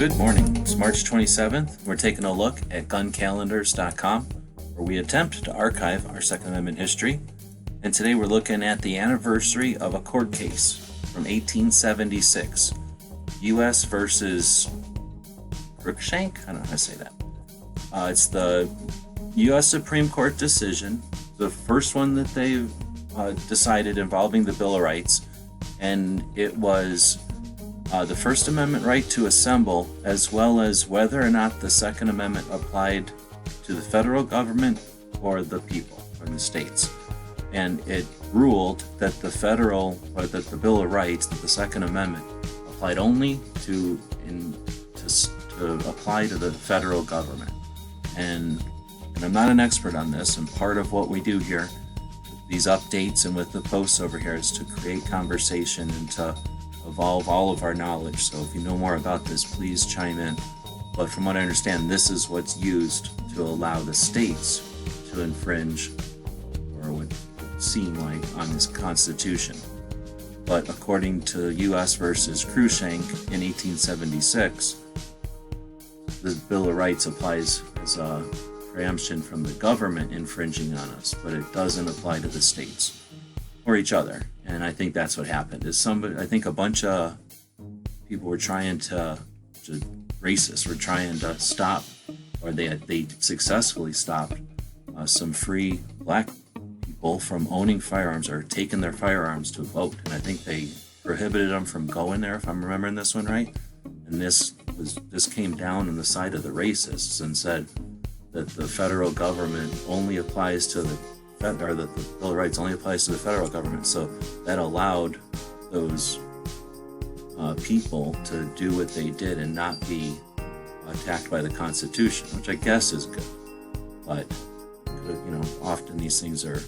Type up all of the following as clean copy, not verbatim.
Good morning. It's March 27th. We're taking a look at guncalendars.com, where we attempt to archive our Second Amendment history. And today we're looking at the anniversary of a court case from 1876, U.S. versus Cruikshank? I don't know how to say that. It's the U.S. Supreme Court decision, the first one that they decided involving the Bill of Rights, and it was the First Amendment right to assemble, as well as whether or not the Second Amendment applied to the federal government or the people, or the states. And it ruled that the Bill of Rights, that the Second Amendment, applied only to apply to the federal government. And I'm not an expert on this, and part of what we do here, these updates and with the posts over here, is to create conversation and to evolve all of our knowledge. So if you know more about this, please chime in. But from what I understand, this is what's used to allow the states to infringe, or what would seem like, on this Constitution. But according to U.S. versus Cruikshank in 1876, the Bill of Rights applies as a preemption from the government infringing on us, but it doesn't apply to the states or each other. And I think that's what happened. I think a bunch of people were trying racists were trying to stop, or they successfully stopped some free black people from owning firearms or taking their firearms to vote. And I think they prohibited them from going there, if I'm remembering this one right. And this came down on the side of the racists and said that the federal government only applies to the Bill of Rights only applies to the federal government. So that allowed those people to do what they did and not be attacked by the Constitution, which I guess is good. But often these things are,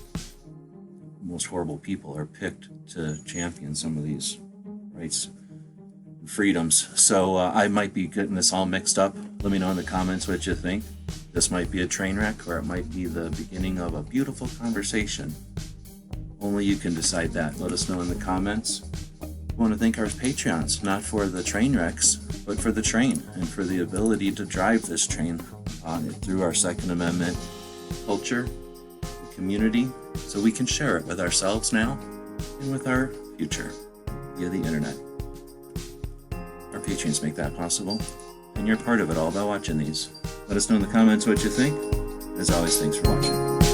most horrible people are picked to champion some of these rights and freedoms. So I might be getting this all mixed up. Let me know in the comments what you think. This might be a train wreck, or it might be the beginning of a beautiful conversation. Only you can decide that. Let us know in the comments. I want to thank our Patreons, not for the train wrecks, but for the train, and for the ability to drive this train through our Second Amendment culture and community, so we can share it with ourselves now and with our future via the internet. Our Patreons make that possible, and you're part of it all by watching these. Let us know in the comments what you think. As always, thanks for watching.